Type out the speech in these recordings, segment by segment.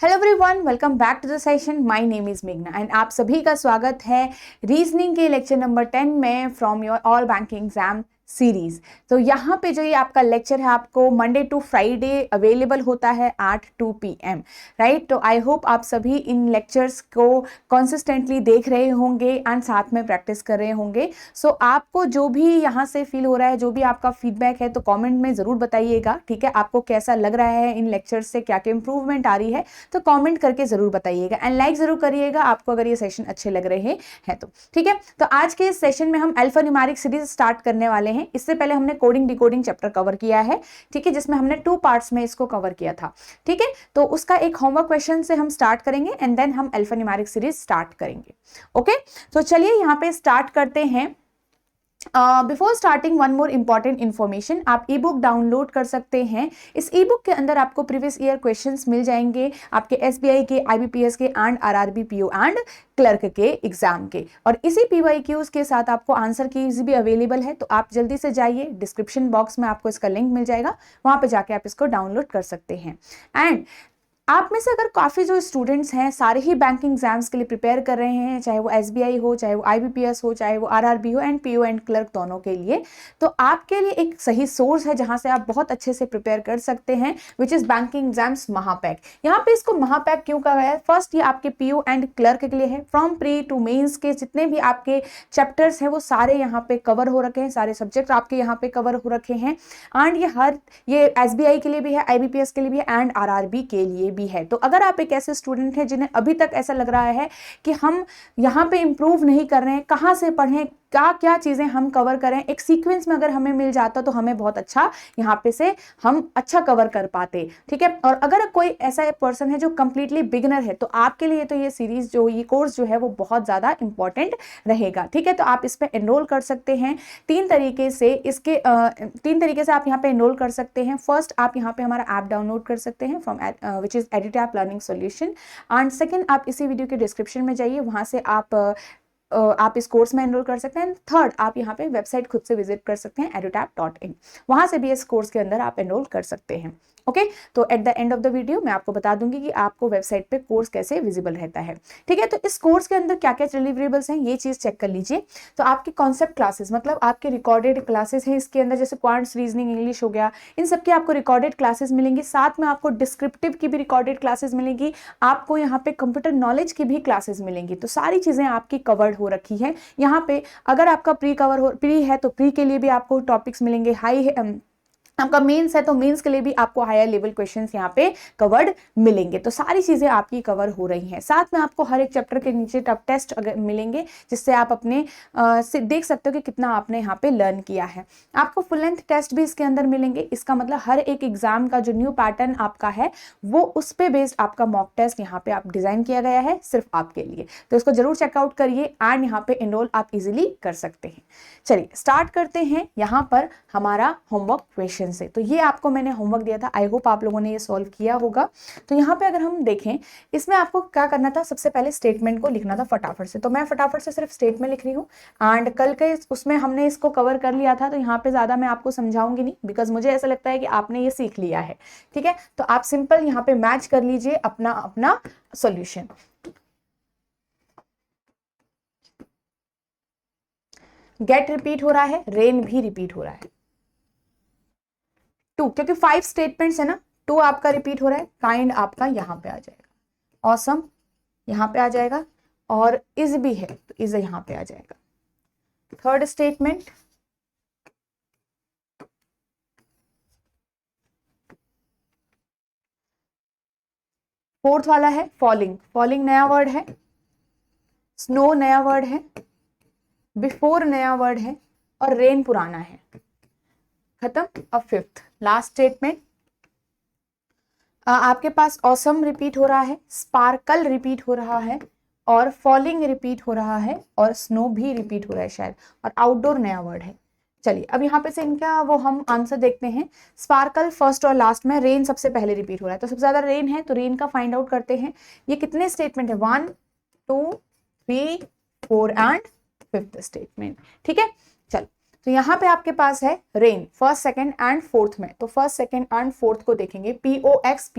Hello everyone, welcome back to the session. My name is मेघना and आप सभी का स्वागत है रीजनिंग के लेक्चर नंबर 10 में from your all banking exam series. तो यहाँ पे जो ये आपका लेक्चर है आपको मंडे टू फ्राइडे अवेलेबल होता है 8 2 PM, राइट। तो आई होप आप सभी इन लेक्चर्स को कंसिस्टेंटली देख रहे होंगे एंड साथ में प्रैक्टिस कर रहे होंगे। सो आपको जो भी यहाँ से फील हो रहा है, जो भी आपका फीडबैक है, तो कमेंट में ज़रूर बताइएगा, ठीक है। आपको कैसा लग रहा है इन लेक्चर्स से, क्या क्या इंप्रूवमेंट आ रही है, तो कमेंट करके ज़रूर बताइएगा एंड लाइक ज़रूर करिएगा आपको अगर ये सेशन अच्छे लग रहे हैं तो, ठीक है। तो आज के इस सेशन में हम अल्फान्यूमेरिक सीरीज स्टार्ट करने वाले हैं। इससे पहले हमने कोडिंग डिकोडिंग चैप्टर कवर किया है, ठीक है, जिसमें हमने 2 पार्ट्स में इसको कवर किया था, ठीक है। तो उसका एक होमवर्क क्वेश्चन से हम स्टार्ट करेंगे एंड देन हम अल्फान्यूमेरिक सीरीज स्टार्ट करेंगे। ओके, तो चलिए यहाँ पे स्टार्ट करते हैं। Before starting one more important information, आप ई बुक डाउनलोड कर सकते हैं। इस ई बुक के अंदर आपको प्रीवियस ईयर क्वेश्चंस मिल जाएंगे, आपके एसबीआई के, आईबीपीएस के and RRB PO and clerk के एग्जाम के, और इसी पीवाईक्यूज के साथ आपको आंसर कीज भी अवेलेबल है। तो आप जल्दी से जाइए, डिस्क्रिप्शन बॉक्स में आपको इसका लिंक मिल जाएगा, वहां पे जाके आप इसको डाउनलोड कर सकते हैं। एंड आप में से अगर काफ़ी जो स्टूडेंट्स हैं सारे ही बैंकिंग एग्जाम्स के लिए प्रिपेयर कर रहे हैं, चाहे वो एसबीआई हो, चाहे वो आईबीपीएस हो, चाहे वो आरआरबी हो एंड पीओ एंड क्लर्क दोनों के लिए, तो आपके लिए एक सही सोर्स है जहां से आप बहुत अच्छे से प्रिपेयर कर सकते हैं, विच इज बैंकिंग एग्जाम्स महापैक। यहाँ पे इसको महापैक क्यों कहा है? फर्स्ट, ये आपके पीओ एंड क्लर्क के लिए है। फ्रॉम प्री टू मेंस के जितने भी आपके चैप्टर्स हैं वो सारे यहाँ पे कवर हो रखे हैं, सारे सब्जेक्ट आपके यहाँ पे कवर हो रखे हैं। एंड ये एसबीआई के लिए भी है, आईबीपीएस के लिए भी है एंड आरआरबी के लिए भी है। तो अगर आप एक ऐसे स्टूडेंट हैं जिन्हें अभी तक ऐसा लग रहा है कि हम यहाँ पे इंप्रूव नहीं कर रहे हैं, कहाँ से पढ़ें, क्या क्या चीजें हम कवर करें, एक सीक्वेंस में अगर हमें मिल जाता तो हमें बहुत अच्छा यहाँ पे से हम अच्छा कवर कर पाते, ठीक है। और अगर कोई ऐसा पर्सन है जो कंप्लीटली बिगिनर है, तो आपके लिए तो ये सीरीज जो ये कोर्स जो है वो बहुत ज्यादा इंपॉर्टेंट रहेगा, ठीक है। तो आप इस पे एनरोल कर सकते हैं तीन तरीके से आप यहाँ पे एनरोल कर सकते हैं। फर्स्ट, आप यहाँ पे हमारा ऐप डाउनलोड कर सकते हैं from which is EduTap learning solution. And second, आप इसी वीडियो के डिस्क्रिप्शन में जाइए, वहां से आप इस कोर्स में एनरोल कर सकते हैं। थर्ड, आप यहाँ पे वेबसाइट खुद से विजिट कर सकते हैं edutap.in, वहां से भी इस कोर्स के अंदर आप एनरोल कर सकते हैं। ओके, तो at the end of the video मैं आपको बता दूंगी कि आपको वेबसाइट पे कोर्स कैसे विजिबल रहता है, ठीक है। तो इस कोर्स के अंदर क्या क्या डिलीवरेबल्स हैं ये चीज चेक कर लीजिए। तो आपकी कॉन्सेप्ट क्लासेस, मतलब आपके रिकॉर्डेड क्लासेस हैं इसके अंदर, जैसे क्वांट्स, रीजनिंग, इंग्लिश हो गया, इन सब की आपको रिकॉर्डेड क्लासेस मिलेंगी। साथ में आपको डिस्क्रिप्टिव की भी रिकॉर्डेड क्लासेस मिलेंगी, आपको यहाँ पे कंप्यूटर नॉलेज की भी क्लासेस मिलेंगी। तो सारी चीजें आपकी कवर्ड हो रखी है यहाँ पे। अगर आपका प्री है तो प्री के लिए भी आपको टॉपिक्स मिलेंगे, आपका मेंस है तो मेंस के लिए भी आपको हायर लेवल क्वेश्चंस यहाँ पे कवर्ड मिलेंगे। तो सारी चीजें आपकी कवर हो रही हैं। साथ में आपको हर एक चैप्टर के नीचे टफ टेस्ट मिलेंगे, जिससे आप अपने से देख सकते हो कि कितना आपने यहाँ पे लर्न किया है। आपको फुल लेंथ टेस्ट भी इसके अंदर मिलेंगे। इसका मतलब हर एक एग्जाम का जो न्यू पैटर्न आपका है वो उस पे बेस्ड आपका मॉक टेस्ट यहाँ पे आप डिजाइन किया गया है सिर्फ आपके लिए। तो इसको जरूर चेकआउट करिए एंड यहाँ पे एनरोल आप इजिली कर सकते हैं। चलिए स्टार्ट करते हैं यहाँ पर हमारा होमवर्क क्वेश्चन से। तो ये आपको मैंने होमवर्क दिया था, आई होप आप लोगों ने ये सॉल्व किया होगा। तो यहाँ पे अगर हम देखें, इसमें आपको क्या करना था, सबसे पहले स्टेटमेंट को लिखना था फटाफट से। तो मैं फटाफट से सिर्फ स्टेटमेंट लिख रही हूँ एंड कल के उसमें हमने इसको कवर कर लिया था, तो यहाँ पे ज्यादा मैं आपको समझाऊंगी नहीं, बिकॉज मुझे ऐसा लगता है कि आपने ये सीख लिया है, ठीक है। तो आप सिंपल यहाँ पे मैच कर लीजिए अपना अपना सोल्यूशन। गेट रिपीट हो रहा है, रेन भी रिपीट हो रहा है। 2, क्योंकि 5 स्टेटमेंट्स है ना, 2 आपका रिपीट हो रहा है। काइंड आपका यहाँ पे आ जाएगा, ऑसम यहाँ पे आ जाएगा, और इज भी है तो इज यहाँ पे आ जाएगा। थर्ड स्टेटमेंट, फोर्थ वाला है फॉलिंग। फॉलिंग नया वर्ड है, स्नो नया वर्ड है, बिफोर नया वर्ड है, और रेन पुराना है। खत्म। अब फिफ्थ लास्ट स्टेटमेंट, आपके पास ऑसम रिपीट हो रहा है, स्पार्कल रिपीट हो रहा है, और फॉलिंग रिपीट हो रहा है, और स्नो भी रिपीट हो रहा है शायद, और आउटडोर नया वर्ड है। चलिए अब यहाँ पे से इनका वो हम आंसर देखते हैं। स्पार्कल फर्स्ट और लास्ट में, रेन सबसे पहले रिपीट हो रहा है, तो सबसे ज्यादा रेन है, तो रेन का फाइंड आउट करते हैं। ये कितने स्टेटमेंट है, 1 2 3 4 एंड 5th स्टेटमेंट, ठीक है। चलो तो यहाँ पे आपके पास है rain first second and fourth में, तो फर्स्ट सेकंड एंड फोर्थ को देखेंगे POX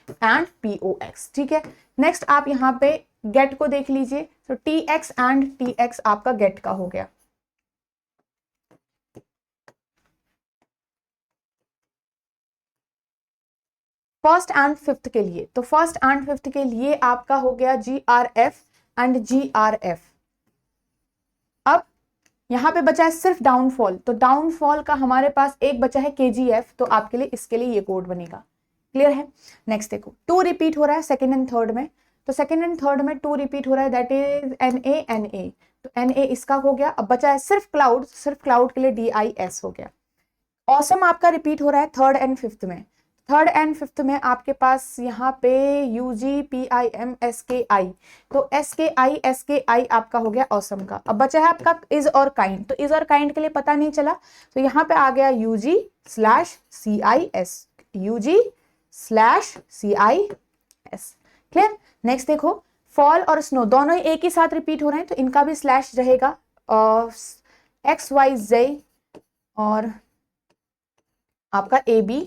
एंड POX, ठीक है। नेक्स्ट आप यहाँ पे गेट को देख लीजिए, तो TX एंड TX आपका गेट का हो गया। फर्स्ट एंड फिफ्थ के लिए, तो फर्स्ट एंड फिफ्थ के लिए आपका हो गया GRF एंड GRF। अब यहाँ पे बचा है सिर्फ डाउनफॉल, तो डाउनफॉल का हमारे पास एक बचा है KGF, तो आपके लिए इसके लिए ये कोड बनेगा। क्लियर है। नेक्स्ट देखो 2 रिपीट हो रहा है सेकेंड एंड थर्ड में, तो सेकेंड एंड थर्ड में 2 रिपीट हो रहा है, दैट इज NA, तो NA इसका हो गया। अब बचा है सिर्फ क्लाउड के लिए DIS हो गया। ऑसम आपका रिपीट हो रहा है थर्ड एंड फिफ्थ में, थर्ड एंड फिफ्थ में आपके पास यहाँ पे UGPIM SKI, तो SKI आपका हो गया ऑसम का। अब बचा है आपका इज और काइंड, तो इज और काइंड के लिए पता नहीं चला, तो यहाँ पे आ गया UG/CIS, UG/CIS। क्लियर। नेक्स्ट देखो फॉल और स्नो दोनों एक ही साथ रिपीट हो रहे हैं, तो इनका भी स्लैश रहेगा, XYZ और आपका AB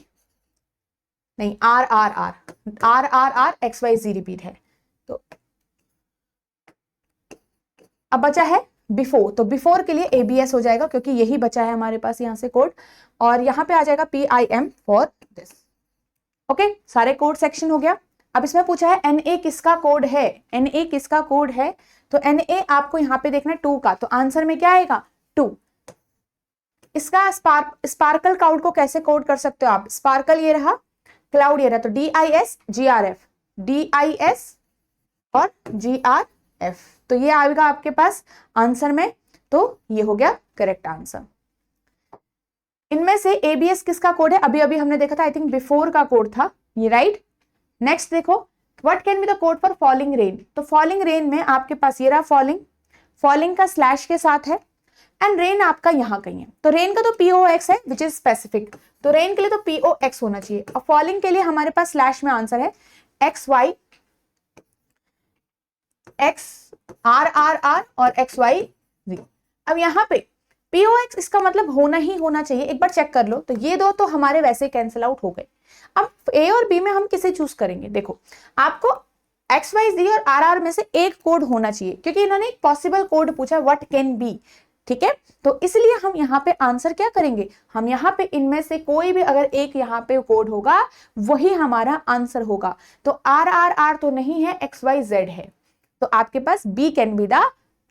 नहीं RRR XYZ रिपीट है। तो अब बचा है बिफोर, तो बिफोर के लिए ABS हो जाएगा क्योंकि यही बचा है हमारे पास यहाँ से कोड, और यहाँ पे आ जाएगा PIM फॉर दिस। ओके, सारे कोड सेक्शन हो गया। अब इसमें पूछा है NA किसका कोड है, NA किसका कोड है, तो NA आपको यहाँ पे देखना है 2 का, तो आंसर में क्या आएगा 2। इसका स्पार्कल क्लाउड को कैसे कोड कर सकते हो आप, स्पार्कल ये रहा, क्लाउड ये रहा, तो DIS GRF, DIS और GRF, तो ये आएगा आपके पास आंसर में, तो ये हो गया करेक्ट आंसर। इनमें से ABS किसका कोड है, अभी अभी हमने देखा था, आई थिंक बिफोर का कोड था ये, राइट। नेक्स्ट देखो what can be the code for falling rain, तो फॉलिंग रेन में आपके पास ये रहा फॉलिंग का स्लैश के साथ है, एंड रेन आपका यहाँ कहीं है, तो रेन का तो POX है विच इज स्पेसिफिक, तो रेन के लिए तो POX होना चाहिए, और फॉलिंग के लिए हमारे पास स्लैश में आंसर है XY XRRR और XYZ। अब यहाँ पे POX इसका मतलब होना ही होना चाहिए, एक बार चेक कर लो, तो ये दो तो हमारे वैसे कैंसिल आउट हो गए। अब A और B में हम किसे चूज करेंगे, देखो आपको XYZ और RR में से एक कोड होना चाहिए, क्योंकि इन्होंने एक पॉसिबल कोड पूछा व्हाट कैन बी, ठीक है, तो इसलिए हम यहाँ पे आंसर क्या करेंगे, हम यहाँ पे इनमें से कोई भी अगर एक यहाँ पे कोड होगा वही हमारा आंसर होगा, तो RRR तो नहीं है, XYZ है, तो आपके पास B can be the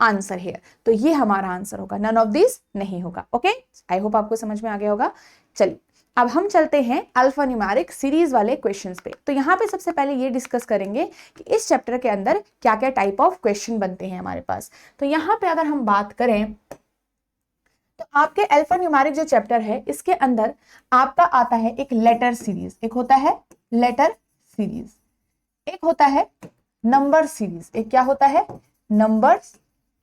answer है, तो ये हमारा आंसर होगा, नन ऑफ दिस नहीं होगा। ओके, आई होप आपको समझ में आ गया होगा। चलिए अब हम चलते हैं अल्फा न्यूमेरिक सीरीज वाले क्वेश्चंस पे। तो यहाँ पे सबसे पहले ये डिस्कस करेंगे कि इस चैप्टर के अंदर क्या क्या टाइप ऑफ क्वेश्चन बनते हैं हमारे पास। तो यहाँ पे अगर हम बात करें तो आपके अल्फा न्यूमेरिक जो चैप्टर है इसके अंदर आपका आता है एक लेटर सीरीज, एक होता है लेटर सीरीज, एक होता है नंबर सीरीज, एक क्या होता है नंबर्स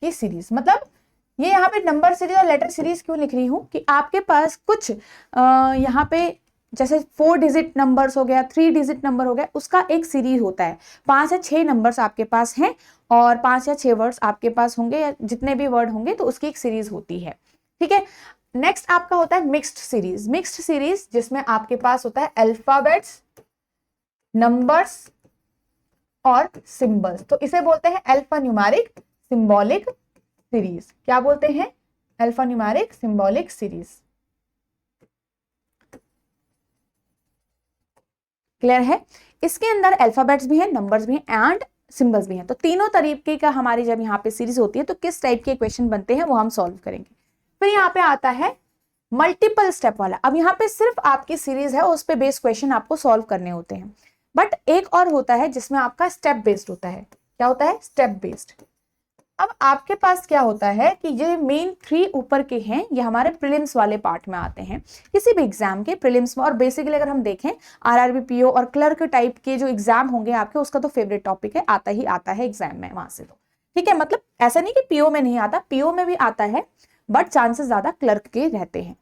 की सीरीज। मतलब ये यहाँ पे नंबर सीरीज और लेटर सीरीज क्यों लिख रही हूँ कि आपके पास कुछ यहाँ पे जैसे 4 डिजिट नंबर्स हो गया, 3 डिजिट नंबर हो गया, उसका एक सीरीज होता है, 5 या 6 नंबर्स आपके पास हैं और 5 या 6 वर्ड्स आपके पास होंगे, या जितने भी वर्ड होंगे तो उसकी एक सीरीज होती है, ठीक है। नेक्स्ट आपका होता है मिक्स्ड सीरीज, मिक्स्ड सीरीज जिसमें आपके पास होता है अल्फाबेट्स, नंबर्स और सिंबल्स, तो इसे बोलते हैं अल्फा न्यूमेरिक सिंबॉलिक सीरीज। क्या बोलते हैं, alpha numeric symbolic series. Clear है। इसके अंदर अल्फाबेट्स भी हैं, नंबर्स भी हैं एंड सिंबल्स भी हैं, तो तीनों तरीके का हमारी जब यहाँ पे सीरीज होती है तो किस टाइप के क्वेश्चन बनते हैं वो हम सॉल्व करेंगे। फिर यहाँ पे आता है मल्टीपल स्टेप वाला। अब यहाँ पे सिर्फ आपकी सीरीज है, उस पे बेस्ड क्वेश्चन आपको सॉल्व करने होते हैं, बट एक और होता है जिसमें आपका स्टेप बेस्ड होता है। क्या होता है, स्टेप बेस्ड। अब आपके पास क्या होता है कि ये मेन 3 ऊपर के हैं, ये हमारे प्रीलिम्स वाले पार्ट में आते हैं किसी भी एग्जाम के प्रीलिम्स में। और बेसिकली अगर हम देखें आरआरबी, पीओ और क्लर्क टाइप के जो एग्जाम होंगे आपके, उसका तो फेवरेट टॉपिक है, आता ही आता है एग्जाम में वहां से, तो ठीक है। मतलब ऐसा नहीं कि पीओ में नहीं आता, पीओ में भी आता है, बट चांसेस ज्यादा क्लर्क के रहते हैं।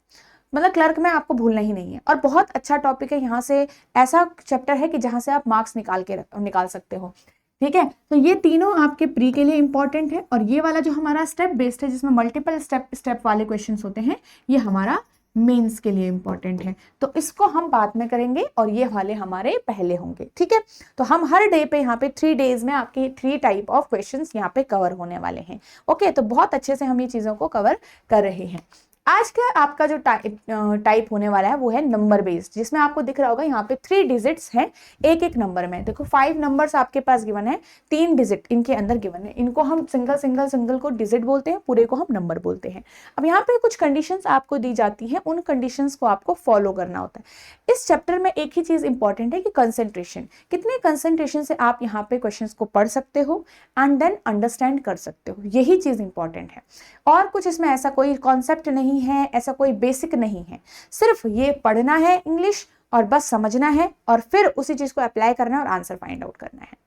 मतलब क्लर्क में आपको भूलना ही नहीं है, और बहुत अच्छा टॉपिक है। यहाँ से ऐसा चैप्टर है कि जहां से आप मार्क्स निकाल सकते हो, ठीक है, तो ये तीनों आपके प्री के लिए इंपॉर्टेंट है, और ये वाला जो हमारा स्टेप बेस्ड है जिसमें मल्टीपल स्टेप वाले क्वेश्चंस होते हैं, ये हमारा मेंस के लिए इंपॉर्टेंट है। तो इसको हम बाद में करेंगे और ये वाले हमारे पहले होंगे। ठीक है, तो हम हर डे पे यहाँ पे 3 डेज में आपके 3 टाइप ऑफ क्वेश्चंस यहाँ पे कवर होने वाले हैं। ओके, तो बहुत अच्छे से हम ये चीजों को कवर कर रहे हैं। आज का आपका जो टाइप होने वाला है वो है नंबर बेस्ड, जिसमें आपको दिख रहा होगा यहाँ पे 3 डिजिट्स हैं एक एक नंबर में। देखो 5 नंबर्स आपके पास गिवन है, 3 डिजिट इनके अंदर गिवन है। इनको हम सिंगल को डिजिट बोलते हैं, पूरे को हम नंबर बोलते हैं। अब यहाँ पे कुछ कंडीशंस आपको दी जाती हैं, उन कंडीशंस को आपको फॉलो करना होता है। इस चैप्टर में एक ही चीज इंपॉर्टेंट है कि कंसेंट्रेशन, कितने कंसेंट्रेशन से आप यहाँ पे क्वेश्चन को पढ़ सकते हो एंड देन अंडरस्टैंड कर सकते हो, यही चीज इंपॉर्टेंट है। और कुछ इसमें ऐसा कोई कॉन्सेप्ट नहीं है, ऐसा कोई बेसिक नहीं है, सिर्फ ये पढ़ना है इंग्लिश और बस समझना है और फिर उसी चीज को अप्लाई करना है और आंसर फाइंड आउट करना है।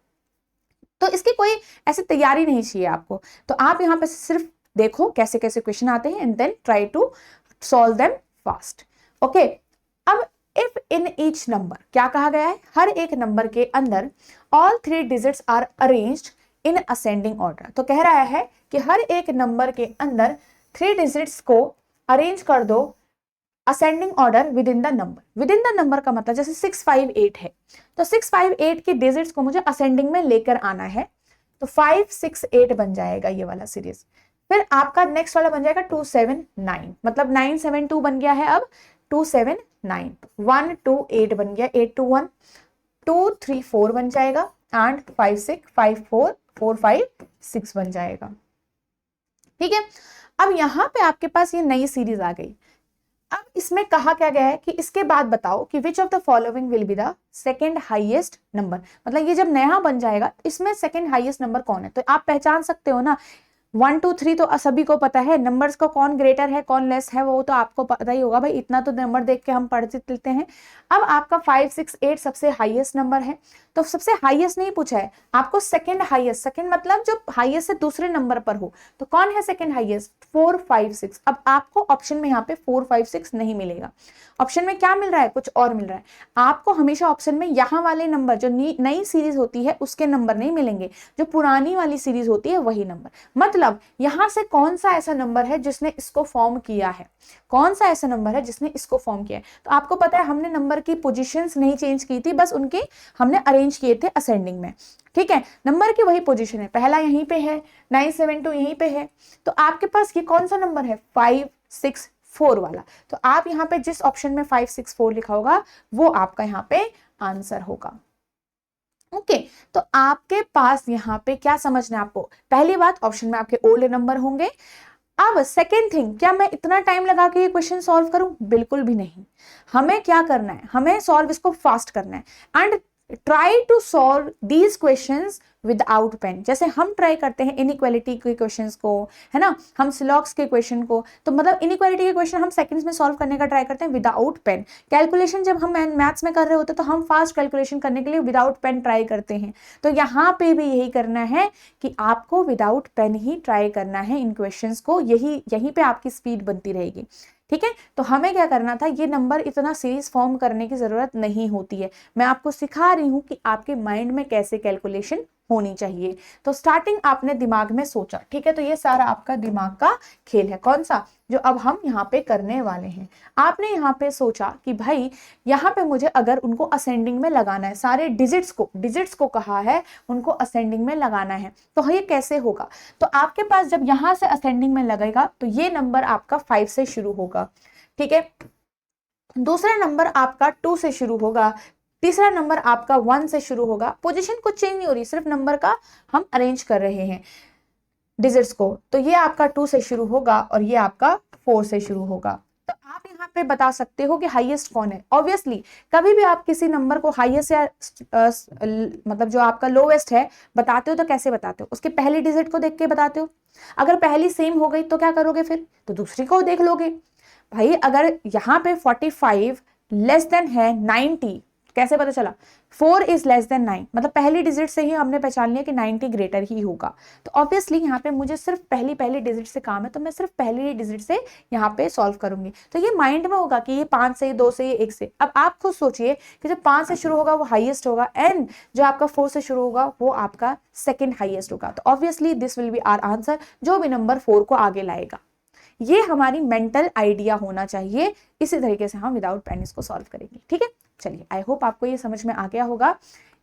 तो इसकी कोई ऐसी तैयारी नहीं चाहिए आपको। तो आप यहाँ पे सिर्फ देखो कैसे कैसे क्वेश्चन आते हैं and then try to solve them fast. Okay, अब इफ इन ईच नंबर, क्या कहा गया है, हर एक नंबर के अंदर all 3 digits are arranged in ascending order. तो कह रहा है कि हर एक नंबर के अंदर 3 डिजिट्स को अरेंज कर दो ascending order with in the number. With in the number का मतलब जैसे 658 है, तो 658 के डिजिट्स को मुझे असेंडिंग में लेकर आना है, तो 568 बन जाएगा ये वाला सीरीज। फिर आपका नेक्स्ट वाला बन जाएगा 279, मतलब 972 बन गया है, अब 279, 128 बन गया, 821, 234 बन जाएगा एंड 5654 बन जाएगा। ठीक है, अब यहां पे आपके पास ये नई सीरीज आ गई। अब इसमें कहा क्या गया है कि इसके बाद बताओ कि which of the following will be the second highest number. मतलब ये जब नया बन जाएगा इसमें सेकंड हाईएस्ट नंबर कौन है, तो आप पहचान सकते हो ना। 1 2 3 तो सभी को पता है, नंबर्स को कौन ग्रेटर है कौन लेस है वो तो आपको पता ही होगा भाई, इतना तो नंबर देख के हम पढ़ लेते हैं। अब आपका 5 6 8 सबसे हाईएस्ट नंबर है, तो सबसे हाईएस्ट नहीं पूछा है आपको, सेकंड हाईएस्ट। सेकंड मतलब जो हाईएस्ट से दूसरे नंबर पर हो, तो कौन है सेकंड हाईएस्ट, 4 5 6। अब आपको ऑप्शन में यहाँ पे 4 5 6 नहीं मिलेगा, ऑप्शन में क्या मिल रहा है, कुछ और मिल रहा है आपको। हमेशा ऑप्शन में यहाँ वाले नंबर जो नई सीरीज होती है उसके नंबर नहीं मिलेंगे, जो पुरानी वाली सीरीज होती है वही नंबर। मतलब यहां से कौन सा ऐसा नंबर है जिसने इसको फॉर्म किया है, कौन सा ऐसा नंबर है जिसने इसको फॉर्म किया है। तो आपको पता है हमने नंबर की पोजीशंस नहीं चेंज की थी, बस उनके हमने अरेंज किए थे असेंडिंग में। ठीक है, नंबर की वही पोजीशन है, पहला यहीं पे है, 972 यहीं पे है, तो आपके पास ये कौन सा नंबर है, 564 वाला। तो आप यहाँ पे जिस ऑप्शन में 564 लिखा होगा वो आपका यहाँ पे आंसर होगा। ओके, तो आपके पास यहाँ पे क्या समझना है आपको, पहली बात ऑप्शन में आपके ओल्ड नंबर होंगे। अब सेकेंड थिंग, क्या मैं इतना टाइम लगा के ये क्वेश्चन सॉल्व करूं, बिल्कुल भी नहीं। हमें क्या करना है, हमें सॉल्व इसको फास्ट करना है and try to solve these questions without pen. जैसे हम ट्राई करते हैं इनइक्वालिटी के क्वेश्चंस को, है ना, हम सिलॉक्स के क्वेश्चन को, तो मतलब इनइक्वालिटी के क्वेश्चन हम सेकंड्स में सॉल्व करने का ट्राई करते हैं विदाउट पेन। कैलकुलेशन जब हम मैथ्स में कर रहे होते हैं तो हम फास्ट कैलकुलेशन करने के लिए विदाउट पेन ट्राई करते हैं। तो यहाँ पे भी यही करना है कि आपको विदाउट पेन ही ट्राई करना है इन क्वेश्चंस को, यहीं पे आपकी स्पीड बनती रहेगी। ठीक है, तो हमें क्या करना था, ये नंबर इतना सीरीज फॉर्म करने की जरूरत नहीं होती है, मैं आपको सिखा रही हूं कि आपके माइंड में कैसे कैलकुलेशन होनी चाहिए। तो स्टार्टिंग आपने दिमाग में सोचा, ठीक है, तो ये सारा आपका दिमाग का खेल है, कौन सा, जो अब हम यहाँ पे करने वाले हैं। आपने यहाँ पे सोचा कि भाई यहाँ पे मुझे अगर उनको असेंडिंग में लगाना है, सारे डिजिट्स को कहा है उनको असेंडिंग में लगाना है, तो ये कैसे होगा। तो आपके पास जब यहाँ से असेंडिंग में लगेगा तो ये नंबर आपका 5 से शुरू होगा, ठीक है, दूसरा नंबर आपका 2 से शुरू होगा, तीसरा नंबर आपका 1 से शुरू होगा। पोजीशन कुछ चेंज नहीं हो रही, सिर्फ नंबर का हम अरेंज कर रहे हैं डिजिट्स को। तो ये आपका 2 से शुरू होगा और ये आपका 4 से शुरू होगा। तो आप यहाँ पे बता सकते हो कि हाईएस्ट कौन है। ऑब्वियसली कभी भी आप किसी नंबर को हाईएस्ट या मतलब जो आपका लोवेस्ट है बताते हो तो कैसे बताते हो, उसके पहली डिजिट को देख के बताते हो। अगर पहली सेम हो गई तो क्या करोगे, फिर तो दूसरी को देख लोगे। भाई अगर यहाँ पे 45 लेस देन है 90 कैसे पता चला? 4 इज लेस देन 9, मतलब पहली डिजिट से ही हमने पहचान लिया कि 90 ग्रेटर ही होगा। तो ऑब्वियसली यहाँ पे मुझे सिर्फ पहली डिजिट से काम है, तो मैं सिर्फ पहली डिजिट से यहाँ पे सॉल्व करूंगी। तो ये माइंड में होगा कि ये 5 से, 2 से, 1 से। अब आप खुद सोचिए कि जो 5 से शुरू होगा वो हाईएस्ट होगा, एंड जो आपका 4 से शुरू होगा वो आपका सेकेंड हाईएस्ट होगा। तो obviously this will be our answer, जो भी नंबर 4 को आगे लाएगा। ये हमारी मेंटल आइडिया होना चाहिए। इसी तरीके से हम विदाउट पेन इसको सॉल्व करेंगे। ठीक है, चलिए आई होप आपको ये समझ में आ गया होगा।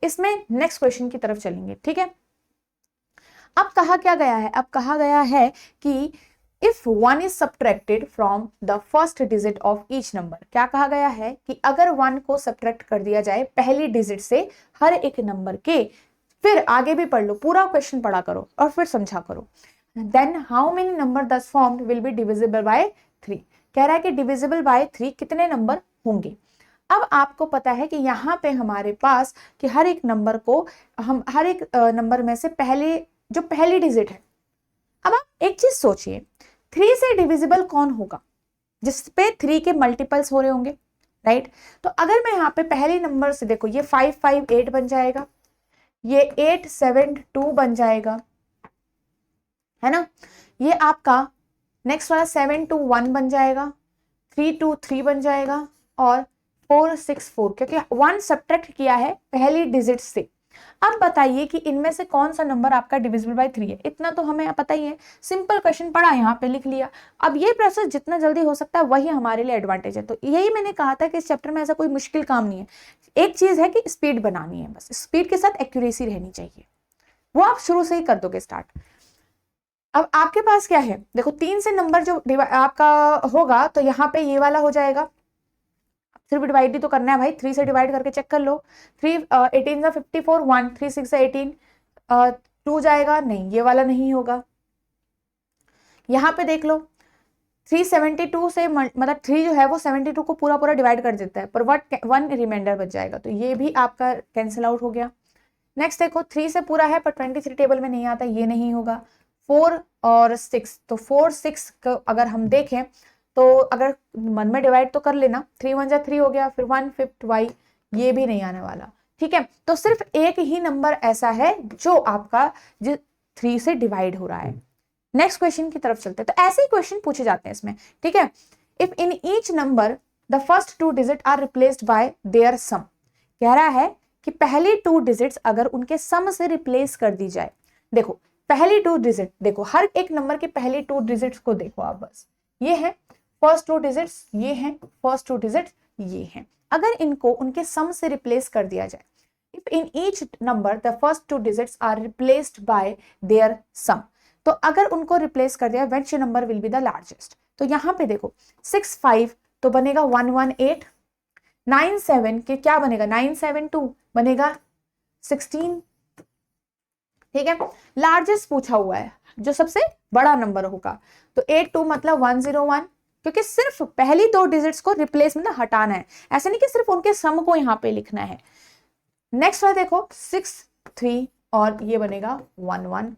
इसमें नेक्स्ट क्वेश्चन की तरफ चलेंगे। ठीक है, अब कहा क्या गया है? अब कहा गया है कि if 1 is subtracted from the first digit of each number. क्या कहा गया है कि अगर 1 को सब्ट्रैक्ट कर दिया जाए पहली डिजिट से हर एक नंबर के, फिर आगे भी पढ़ लो, पूरा क्वेश्चन पढ़ा करो और फिर समझा करो। Then how many number thus formed will be divisible by 3। कह रहा है कि डिविजिबल बाय 3 कितने नंबर होंगे। अब आपको पता है कि यहाँ पे हमारे पास कि हर एक नंबर को हम हर एक नंबर में से पहले जो पहली डिजिट है। अब आप एक चीज सोचिए, 3 से डिविजिबल कौन होगा? जिसपे 3 के मल्टीपल्स हो रहे होंगे, राइट? तो अगर मैं यहाँ पे पहले नंबर से देखो, ये 558 बन जाएगा, ये 872 बन जाएगा, है ना? ये आपका नेक्स्ट वाला 721 बन जाएगा, 323 बन जाएगा और 464, क्योंकि 1 सब्ट्रैक्ट किया है पहली डिजिट से। अब बताइए कि इनमें से कौन सा नंबर आपका डिविजिबल बाय 3 है? इतना तो हमें पता ही है, सिंपल क्वेश्चन पढ़ा, यहाँ पे लिख लिया। अब ये प्रोसेस जितना जल्दी हो सकता है वही हमारे लिए एडवांटेज है। तो यही मैंने कहा था कि इस चैप्टर में ऐसा कोई मुश्किल काम नहीं है। एक चीज है कि स्पीड बनानी है, बस स्पीड के साथ एक्यूरेसी रहनी चाहिए, वो आप शुरू से ही कर दोगे स्टार्ट। अब आपके पास क्या है, देखो 3 से नंबर जो आपका होगा, तो यहाँ पे ये वाला हो जाएगा। सिर्फ डिवाइड ही तो करना है भाई, 3 से डिवाइड करके चेक कर लो। 3 18 54, 1 3 6 18, 2 जाएगा नहीं, ये वाला नहीं होगा। यहाँ पे देख लो 372 से मतलब 3 जो है वो 72 को पूरा पूरा डिवाइड कर देता है, पर 1 रिमाइंडर बच जाएगा, तो ये भी आपका कैंसिल आउट हो गया। नेक्स्ट देखो 3 से पूरा है पर 23 टेबल में नहीं आता, ये नहीं होगा। 4 और 6, तो 4 6 को अगर हम देखें तो अगर मन में डिवाइड तो कर लेना, 3 1 जा 3 हो गया, फिर 1 5th y, ये भी नहीं आने वाला। ठीक है, तो सिर्फ एक ही नंबर ऐसा है जो आपका 3 से डिवाइड हो रहा है। नेक्स्ट क्वेश्चन की तरफ चलते हैं। तो ऐसे ही क्वेश्चन पूछे जाते हैं इसमें। ठीक है, if in each number the first 2 digit are replaced by their sum. कह रहा है कि पहली 2 डिजिट्स अगर उनके सम से रिप्लेस कर दी जाए। देखो पहली 2 डिजिट, देखो हर एक नंबर के पहली 2 डिजिट्स को देखो आप, बस ये है फर्स्ट 2 डिजिट्स, ये हैं फर्स्ट 2 डिजिट्स, ये हैं। अगर इनको उनके सम से रिप्लेस कर दिया जाए, if in each number the first 2 digits are replaced by their sum, तो अगर उनको रिप्लेस कर दिया, which number will be the largest. तो यहाँ पे देखो 6 5 तो बनेगा 118, 9 7 के क्या बनेगा, 972 बनेगा 16। ठीक है, लार्जेस्ट पूछा हुआ है, जो सबसे बड़ा नंबर होगा, तो 82 मतलब 101, क्योंकि सिर्फ पहली 2 डिजिट्स को रिप्लेस मतलब हटाना है, ऐसा नहीं कि सिर्फ उनके सम को यहाँ पे लिखना है। नेक्स्ट वाला देखो 6 3 और ये बनेगा 1 1।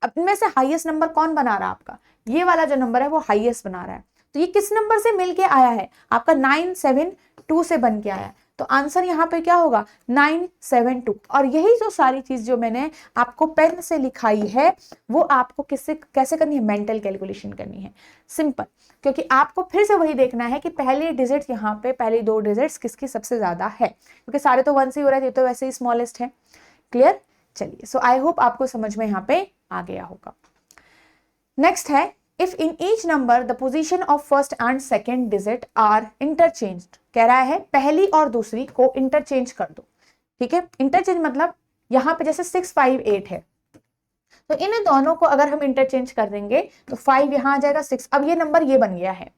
अब इनमें से हाईएस्ट नंबर कौन बना रहा है आपका? ये वाला जो नंबर है वो हाईएस्ट बना रहा है। तो ये किस नंबर से मिलके आया है? आपका 972 से बन के आया है। तो आंसर यहाँ पे क्या होगा? 972। और यही जो सारी चीज जो मैंने आपको पेन से लिखाई है वो आपको कैसे करनी है? मेंटल कैलकुलेशन करनी है, सिंपल। क्योंकि आपको फिर से वही देखना है कि पहली डिजिट यहाँ पे पहली 2 डिजिट्स किसकी सबसे ज्यादा है, क्योंकि सारे तो 1 से ही हो रहे थे, तो वैसे ही स्मॉलेस्ट है। क्लियर? चलिए, सो आई होप आपको समझ में यहाँ पे आ गया होगा। नेक्स्ट है, if in each number the position of first and second digit are interchanged. कह रहा है पहली और दूसरी को इंटरचेंज कर दो। ठीक है, इंटरचेंज मतलब यहाँ पे जैसे 6 5 8 है, तो इन दोनों को अगर हम इंटरचेंज कर देंगे तो 5 यहाँ आ जाएगा, 6, अब ये नंबर ये बन गया है।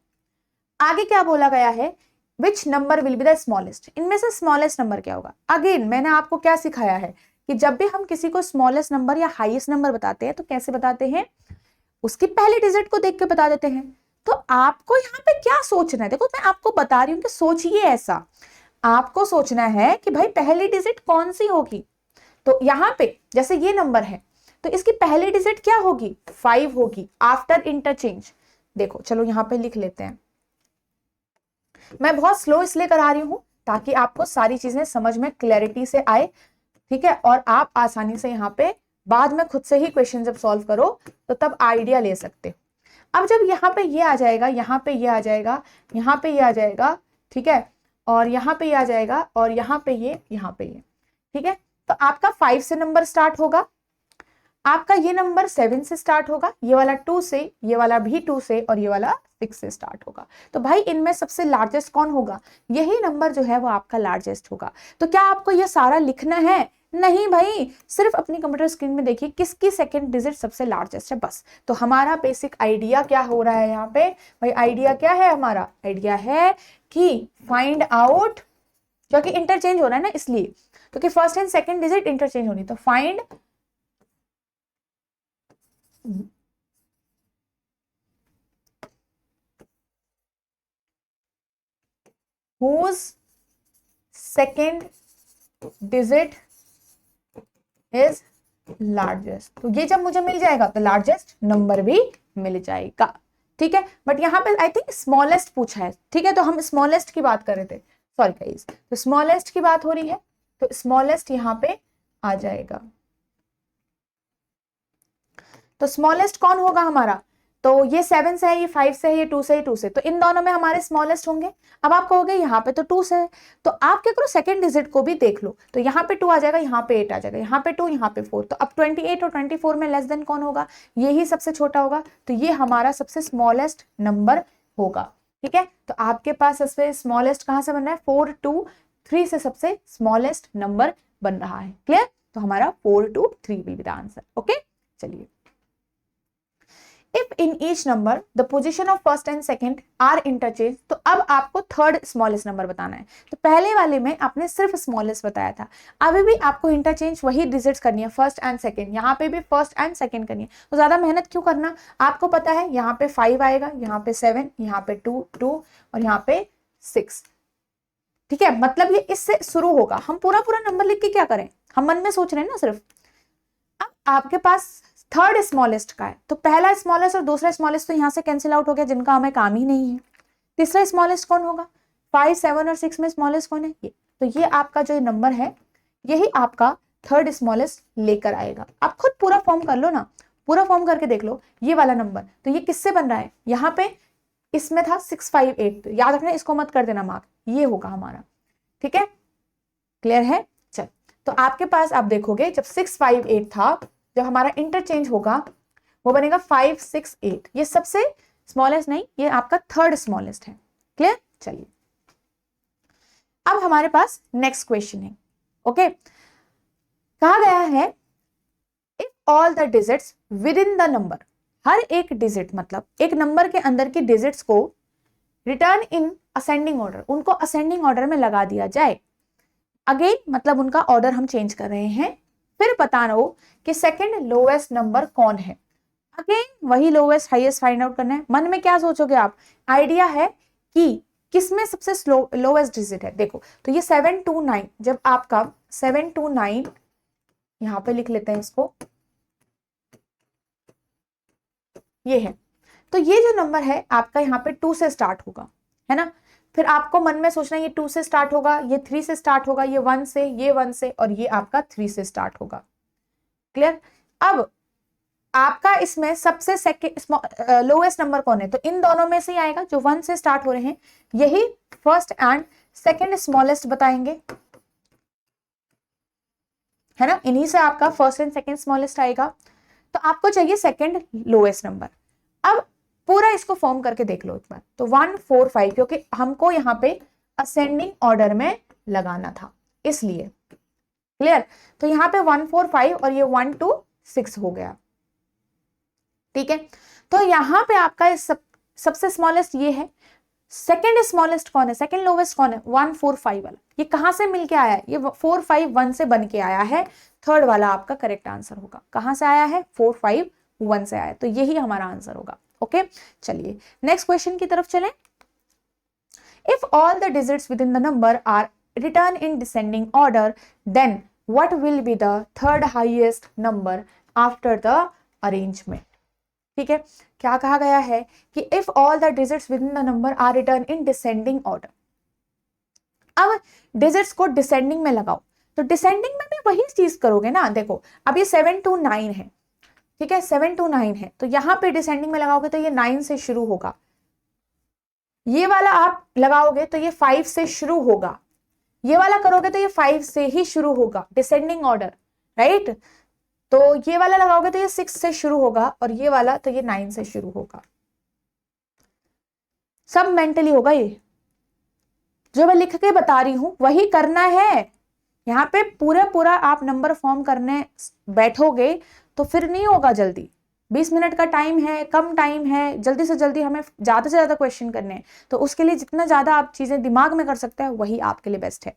आगे क्या बोला गया है? Which number will be the smallest. इनमें से स्मॉलेस्ट नंबर क्या होगा? अगेन मैंने आपको क्या सिखाया है कि जब भी हम किसी को स्मॉलेस्ट नंबर या हाईएस्ट नंबर बताते हैं तो कैसे बताते हैं? उसकी पहली डिजिट को देख के बता देते हैं। तो आपको यहाँ पे क्या सोचना है? देखो मैं आपको बता रही हूँ कि सोचिए ऐसा, आपको सोचना है कि भाई पहली डिजिट कौन सी होगी। तो यहाँ पे जैसे ये नंबर है तो इसकी पहली डिजिट क्या होगी? 5 होगी आफ्टर इंटरचेंज। देखो चलो यहाँ पे लिख लेते हैं। मैं बहुत स्लो इसलिए करा रही हूँ ताकि आपको सारी चीजें समझ में क्लैरिटी से आए, ठीक है, और आप आसानी से यहाँ पे बाद में खुद से ही क्वेश्चन जब सॉल्व करो तो तब आइडिया ले सकते हो। अब जब यहाँ पे ये आ जाएगा, यहाँ पे ये आ जाएगा, यहाँ पे ये आ जाएगा, ठीक है, और यहाँ पे ये आ जाएगा, और यहाँ पे ये, यहाँ पे ये, ठीक है, तो आपका 5 से नंबर स्टार्ट होगा, आपका ये नंबर 7 से स्टार्ट होगा, ये वाला 2 से, ये वाला भी 2 से, और ये वाला 6 से स्टार्ट होगा। तो भाई इनमें सबसे लार्जेस्ट कौन होगा? यही नंबर जो है वो आपका लार्जेस्ट होगा। तो क्या आपको ये सारा लिखना है? नहीं भाई, सिर्फ अपनी कंप्यूटर स्क्रीन में देखिए किसकी सेकंड डिजिट सबसे लार्जेस्ट है, बस। तो हमारा बेसिक आइडिया क्या हो रहा है यहाँ पे? भाई आइडिया क्या है? हमारा आइडिया है कि फाइंड आउट, क्योंकि इंटरचेंज हो रहा है ना, इसलिए, क्योंकि first and second digit interchange होनी, तो find whose second digit is largest। तो ये जब मुझे मिल जाएगा तो लार्जेस्ट नंबर भी मिल जाएगा, ठीक है। बट यहाँ पे आई थिंक स्मॉलेस्ट पूछा है, ठीक है, तो हम स्मॉलेस्ट की बात कर रहे थे, सॉरी गाइस, तो स्मॉलेस्ट की बात हो रही है, तो स्मॉलेस्ट यहाँ पे आ जाएगा। तो स्मॉलेस्ट कौन होगा हमारा? तो ये 7 से है, ये 5 से है, ये 2 से, ये 2 से, तो इन दोनों में हमारे स्मॉलेस्ट होंगे। अब आप कहोगे यहाँ पे तो 2 से है, तो आप क्या करो, सेकंड डिजिट को भी देख लो, तो यहाँ पे 2 आ जाएगा, यहाँ पे 8 आ जाएगा, यहाँ पे 2, यहाँ पे 4, तो अब 28 और 24 में लेस देन कौन होगा? यही सबसे छोटा होगा, तो ये हमारा सबसे स्मॉलेस्ट नंबर होगा, ठीक है। तो आपके पास सबसे स्मॉलेस्ट कहाँ से बन रहा है? 4 2 3 से सबसे स्मॉलेस्ट नंबर बन रहा है, क्लियर। तो हमारा 4 2 3 will be the answer, okay. चलिए, If in each number the position of first and second are interchange, तो अब आपको थर्ड स्मॉलेस्ट नंबर बताना है। तो पहले वाले में आपने सिर्फ स्मॉलेस्ट बताया था, अभी भी आपको इंटरचेंज वही डिजिट्स करनी है, फर्स्ट एंड सेकंड, यहाँ पे भी फर्स्ट एंड सेकंड करनी है। तो ज्यादा मेहनत क्यों करना, आपको पता है यहाँ पे 5 आएगा, यहाँ पे 7, यहाँ पे 2 2 और यहाँ पे 6, ठीक है। मतलब ये इससे शुरू होगा, हम पूरा पूरा नंबर लिख के क्या करें, हम मन में सोच रहे हैं ना सिर्फ। अब आपके पास थर्ड स्मॉलेस्ट का है, तो पहला स्मॉलेस्ट और दूसरा स्मॉलेस्ट तो यहाँ से कैंसिल आउट हो गया, जिनका हमें काम ही नहीं है। तीसरा स्मॉलेस्ट कौन होगा? 5 7 और 6 में स्मॉलेस्ट कौन है? ये। तो ये आपका जो नंबर है, यही आपका थर्ड स्मॉलेस्ट लेकर आएगा। आप खुद पूरा फॉर्म कर लो ना, पूरा फॉर्म करके देख लो ये वाला नंबर, तो ये किससे बन रहा है? यहाँ पे इसमें था 6 5 8, तो याद रखना, इसको मत कर देना मार्क, ये होगा हमारा, ठीक है, क्लियर है। चल, तो आपके पास आप देखोगे जब 6 5 8 था, जब हमारा इंटरचेंज होगा वो बनेगा 5 6 8, ये सबसे स्मॉलेस्ट नहीं, ये आपका थर्ड स्मॉलेस्ट है, क्लियर। चलिए, अब हमारे पास नेक्स्ट क्वेश्चन है, ओके। कहा गया है if all the digits within the number, हर एक डिजिट मतलब एक नंबर के अंदर की डिजिट्स को रिटर्न इन असेंडिंग ऑर्डर, उनको असेंडिंग ऑर्डर में लगा दिया जाए। अगेन मतलब उनका ऑर्डर हम चेंज कर रहे हैं, फिर बताना हो कि सेकंड लोवेस्ट नंबर कौन है। अगेन वही लोवेस्ट हाईएस्ट फाइंड आउट करना है। मन में क्या सोचोगे आप? आइडिया है कि किसमें सबसे लोवेस्ट डिजिट है। देखो, तो ये 7 2 9, जब आपका 7 2 9, यहां पे लिख लेते हैं इसको, ये है, तो ये जो नंबर है आपका यहाँ पे 2 से स्टार्ट होगा, है ना। फिर आपको मन में सोचना है ये 2 से स्टार्ट होगा, ये 3 से स्टार्ट होगा, ये 1 से, ये 1 से, और ये आपका 3 से स्टार्ट होगा, क्लियर। अब आपका इसमें सबसे सेकंड लोएस्ट नंबर कौन है? तो इन दोनों में से ही आएगा, जो 1 से स्टार्ट हो रहे हैं, यही फर्स्ट एंड सेकंड स्मॉलेस्ट बताएंगे, है ना। इन्हीं से आपका फर्स्ट एंड सेकंड स्मॉलेस्ट आएगा। तो आपको चाहिए सेकंड लोएस्ट नंबर। अब पूरा इसको फॉर्म करके देख लो एक बार, तो 1 4 5, क्योंकि हमको यहाँ पे असेंडिंग ऑर्डर में लगाना था, इसलिए, क्लियर। तो यहाँ पे 1 4 5 और ये 1 2 6 हो गया, ठीक है। तो यहाँ पे आपका सबसे स्मॉलेस्ट ये है। सेकंड स्मॉलेस्ट कौन है? सेकंड लोवेस्ट कौन है? 1 4 5 वाला। ये कहां से मिलके आया है? ये 4 5 1 से बन के आया है। थर्ड वाला आपका करेक्ट आंसर होगा। कहां से आया है? 4 5 1 से आया, तो यही हमारा आंसर होगा, ओके। चलिए नेक्स्ट क्वेश्चन की तरफ चलें। If all the digits within the number are return in descending order, then what will be the third highest number after the arrangement? ठीक है, क्या कहा गया है कि if all the digits within the number are return in descending order, अब digits को descending में लगाओ, तो डिसेंडिंग में भी वही चीज करोगे ना। देखो अब ये 7 to 9 है, ठीक है, 7 to 9 है, तो यहाँ पे डिसेंडिंग में लगाओगे तो ये 9 से शुरू होगा, ये वाला आप लगाओगे तो ये 5 से शुरू होगा, ये वाला करोगे तो ये 5 से ही शुरू होगा, डिसेंडिंग ऑर्डर, राइट। तो ये वाला लगाओगे तो ये 6 से शुरू होगा, और ये वाला तो ये 9 से शुरू होगा। सब मेंटली होगा, ये जो मैं लिख के बता रही हूं वही करना है। यहाँ पे पूरा आप नंबर फॉर्म करने बैठोगे तो फिर नहीं होगा जल्दी। 20 मिनट का टाइम है, कम टाइम है, जल्दी से जल्दी हमें ज्यादा से ज्यादा क्वेश्चन करने हैं, तो उसके लिए जितना ज्यादा आप चीजें दिमाग में कर सकते हैं वही आपके लिए बेस्ट है।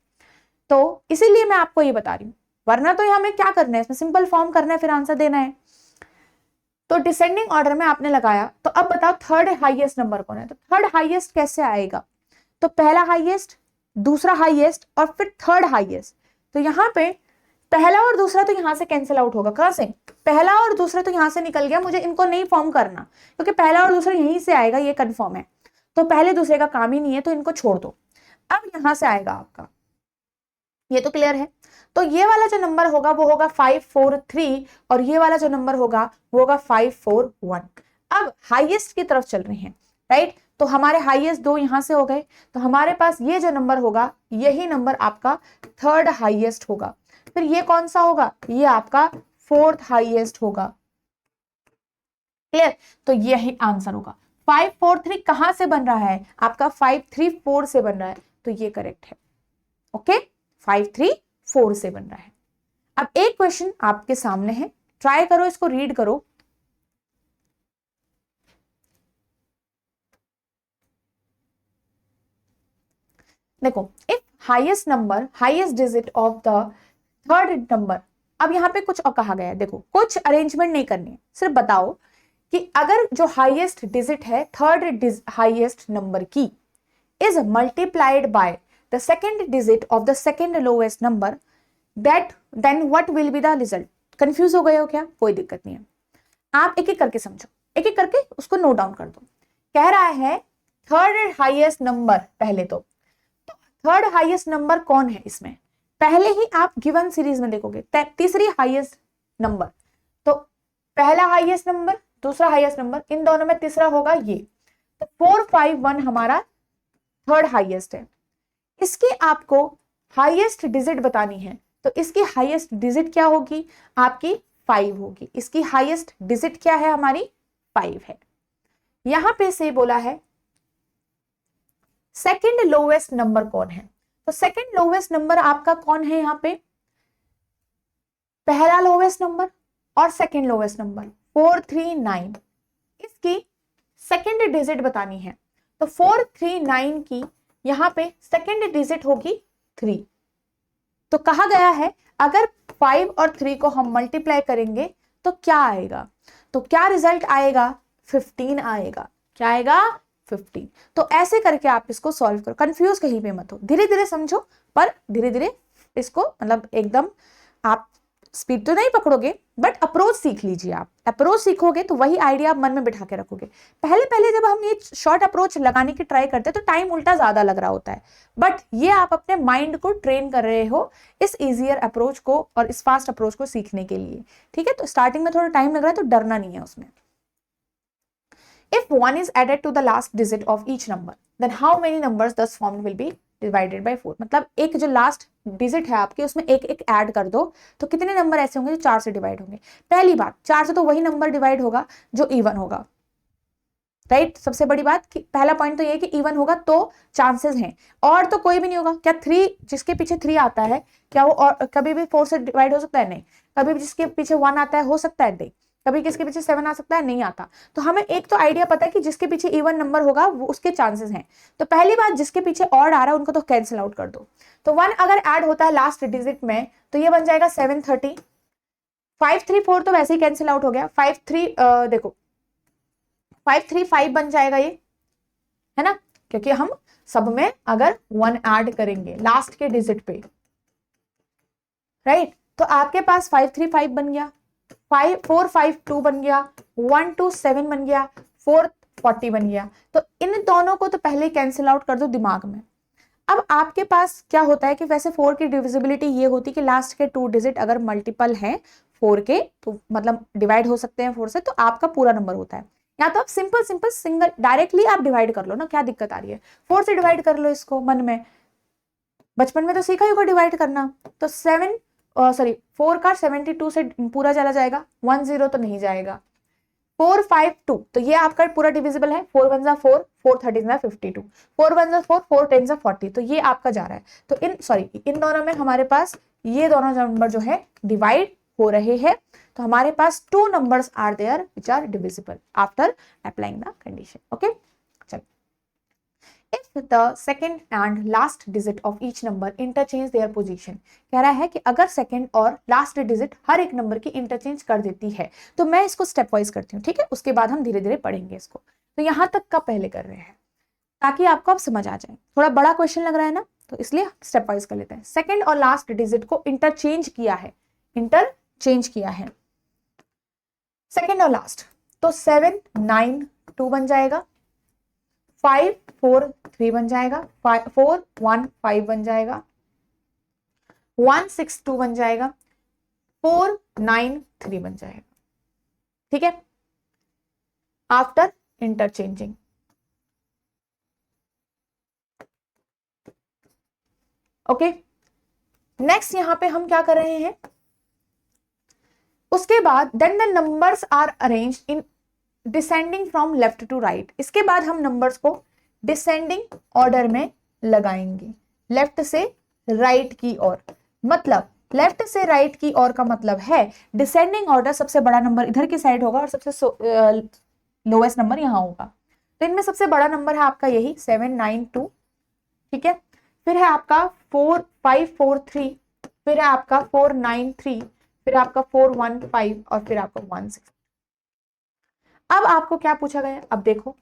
तो इसीलिए मैं आपको ये बता रही हूँ, वरना तो हमें क्या करना है, इसमें सिंपल फॉर्म करना है, फिर आंसर देना है। तो डिसेंडिंग ऑर्डर में आपने लगाया, तो अब बताओ थर्ड हाईएस्ट नंबर कौन है। तो थर्ड हाईएस्ट कैसे आएगा, तो पहला हाईएस्ट, दूसरा हाईएस्ट और फिर थर्ड हाईएस्ट। तो यहाँ पे पहला और दूसरा तो यहां से कैंसिल आउट होगा। कहां से, पहला और दूसरा तो यहां से निकल गया, मुझे इनको नहीं फॉर्म करना, क्योंकि पहला और दूसरा यहीं से आएगा, ये कंफर्म है। तो पहले दूसरे का काम ही नहीं है, तो इनको छोड़ दो। अब यहां से आएगा आपका, ये तो क्लियर है। तो ये वाला जो नंबर होगा वो होगा 543, और ये वाला जो नंबर होगा वो होगा 541। अब हाईएस्ट की तरफ चल रहे हैं, राइट। तो हमारे हाईएस्ट दो यहां से हो गए, तो हमारे पास ये जो नंबर होगा यही नंबर आपका थर्ड हाईएस्ट होगा। फिर ये कौन सा होगा, ये आपका फोर्थ हाईएस्ट होगा। क्लियर, तो यही आंसर होगा। 543 कहां से बन रहा है, आपका 534 से बन रहा है, तो ये करेक्ट है। ओके, 534 से बन रहा है। अब एक क्वेश्चन आपके सामने है, ट्राई करो, इसको रीड करो। देखो, if highest number, highest digit of the third number, अब यहां पे कुछ और कहा गया है। देखो, कुछ अरेंजमेंट नहीं करनी है, सिर्फ बताओ कि अगर जो हाईएस्ट डिजिट है थर्ड हाईएस्ट नंबर की is multiplied by the second digit of the second lowest number, that then what will be the result। Confuse हो गए हो क्या, कोई दिक्कत नहीं है, आप एक एक करके समझो, एक एक करके उसको नोट डाउन कर दो। कह रहा है थर्ड हाईएस्ट नंबर, पहले तो थर्ड हाईएस्ट नंबर कौन है इसमें, पहले ही आप गिवन सीरीज में देखोगे तीसरी हाईएस्ट नंबर, तो पहला हाईएस्ट नंबर, दूसरा हाईएस्ट नंबर, इन दोनों में तीसरा होगा ये, तो 451 हमारा थर्ड हाईएस्ट है। इसकी आपको हाईएस्ट डिजिट बतानी है, तो इसकी हाईएस्ट डिजिट क्या होगी, आपकी 5 होगी। इसकी हाईएस्ट डिजिट क्या है, हमारी 5 है। यहां पे से बोला है सेकंड लोवेस्ट नंबर कौन है, तो सेकंड लोवेस्ट नंबर आपका कौन है, यहां पे पहला लोवेस्ट नंबर और सेकंड लोवेस्ट नंबर 439, इसकी सेकंड डिजिट बतानी है। तो 439 की यहां पे सेकंड डिजिट होगी 3। तो कहा गया है अगर 5 और 3 को हम मल्टीप्लाई करेंगे तो क्या आएगा, तो क्या रिजल्ट आएगा, 15 आएगा। क्या आएगा, 15। तो ऐसे करके आप इसको सॉल्व करो, कंफ्यूज कहीं पे मत हो, धीरे धीरे समझो, पर धीरे धीरे इसको, मतलब एकदम आप स्पीड तो नहीं पकड़ोगे, बट अप्रोच सीख लीजिए। आप अप्रोच सीखोगे तो वही आइडिया आप मन में बिठा के रखोगे। पहले पहले जब हम ये शॉर्ट अप्रोच लगाने की ट्राई करते हैं तो टाइम उल्टा ज्यादा लग रहा होता है, बट ये आप अपने माइंड को ट्रेन कर रहे हो इस इजियर अप्रोच को और इस फास्ट अप्रोच को सीखने के लिए। ठीक है, तो स्टार्टिंग में थोड़ा टाइम लग रहा है तो डरना नहीं है उसमें। If 1 is added to the last digit of each number, then how many numbers thus formed will be divided by 4। मतलब एक जो लास्ट डिजिट है आपके उसमें एक एक ऐड कर दो तो कितने नंबर ऐसे होंगे जो 4 से डिवाइड होंगे। पहली बात, 4 से तो वही नंबर डिवाइड होगा जो इवन होगा, राइट। सबसे बड़ी बात कि पहला पॉइंट तो ये है कि इवन होगा तो चांसेस हैं, और तो कोई भी नहीं होगा। क्या 3 जिसके पीछे 3 आता है क्या वो और कभी भी 4 से डिवाइड हो सकता है, नहीं। कभी भी जिसके पीछे 1 आता है हो सकता है, नहीं। कभी किसके पीछे 7 आ सकता है, नहीं आता। तो हमें एक तो आइडिया पता है कि जिसके पीछे इवन नंबर होगा वो उसके चांसेस हैं। तो पहली बात, जिसके पीछे ऑड आ रहा है उनको तो कैंसिल आउट कर दो। तो 1 अगर ऐड होता है लास्ट डिजिट में तो ये बन जाएगा 730। 534 तो वैसे ही कैंसिल आउट हो गया। 53 देखो 535 बन जाएगा ये, है ना, क्योंकि हम सब में अगर 1 ऐड करेंगे लास्ट के डिजिट पे, राइट। तो आपके पास 535 बन गया, 452 बन गया, 127 बन गया, 440 बन गया। तो इन दोनों को तो पहले कैंसिल आउट कर दो दिमाग में। अब आपके पास क्या होता है कि वैसे 4 की डिविजिबिलिटी ये होती है कि लास्ट के 2 डिजिट अगर मल्टीपल हैं 4 के, तो मतलब डिवाइड हो सकते हैं 4 से, तो आपका पूरा नंबर होता है। या तो आप सिंपल सिंपल सिंगल डायरेक्टली आप डिवाइड कर लो ना, क्या दिक्कत आ रही है, 4 से डिवाइड कर लो इसको, मन में बचपन में तो सीखा ही होगा डिवाइड करना। तो 4 का 72 से पूरा चला जाएगा, 10 तो नहीं जाएगा। 452 तो ये आपका पूरा डिविजिबल है, 4 1 4, 4 13 52, 4 1 4, 4 10 40, तो ये आपका जा रहा है। तो इन दोनों में हमारे पास ये दोनों नंबर जो है डिवाइड हो रहे हैं, तो हमारे पास 2 numbers are there which are divisible after applying the condition. Okay, चलो, if the second and last digit of each number interchange their position, कह रहा है कि अगर सेकंड और लास्ट डिजिट हर एक नंबर की इंटरचेंज कर देती है, तो मैं इसको स्टेप वाइज करती हूँ, ठीक है, उसके बाद हम धीरे धीरे पढ़ेंगे इसको। तो यहां तक का पहले कर रहे हैं ताकि आपको अब समझ आ जाए, थोड़ा बड़ा क्वेश्चन लग रहा है ना, तो इसलिए स्टेप वाइज कर लेते हैं। सेकंड और लास्ट डिजिट को इंटरचेंज किया है, सेकंड और लास्ट, तो 7 9 2 बन जाएगा, 5 4 3 बन जाएगा, 4 1 5 बन जाएगा, 1 6 2 बन जाएगा, 4 9 3 बन जाएगा, ठीक है, आफ्टर इंटरचेंजिंग। ओके, नेक्स्ट यहां पे हम क्या कर रहे हैं, उसके बाद then the numbers are arrange in descending from left to right. इसके बाद हम नंबर्स को डिसेंडिंग ऑर्डर में लगाएंगे, लेफ्ट से राइट की ओर। मतलब लेफ्ट से राइट की ओर का मतलब है डिसेंडिंग ऑर्डर, सबसे बड़ा नंबर इधर की साइड होगा और सबसे लोएस्ट नंबर यहां होगा। तो इनमें सबसे बड़ा नंबर है आपका यही 7 9 2, ठीक है, फिर है आपका 4 5 4 3, फिर है आपका 4 9 3, फिर आपका 4 1 5 और फिर आपका 1 6। अब आपको क्या पूछा गया, अब देखो,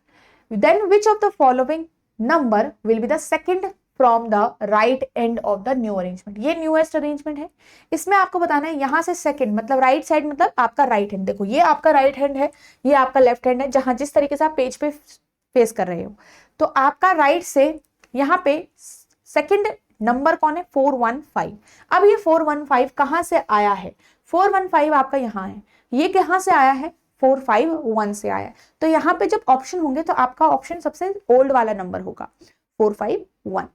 then which of the following number will be the second from the right end of the new arrangement। ये न्यूएस्ट अरेंजमेंट है, इसमें आपको बताना है यहां से सेकंड मतलब राइट साइड, मतलब आपका राइट हैंड, देखो ये आपका राइट हैंड है, ये आपका लेफ्ट हैंड है, जहां जिस तरीके से आप पेज पे फेस कर रहे हो, तो आपका राइट से यहाँ पे सेकंड नंबर कौन है, 415। अब ये 415 कहां से आया है, 415 आपका यहाँ है, ये कहां से आया है, 451 से आया। तो यहाँ पे जब ऑप्शन होंगे तो आपका ऑप्शन सबसे ओल्ड वाला नंबर होगा 451,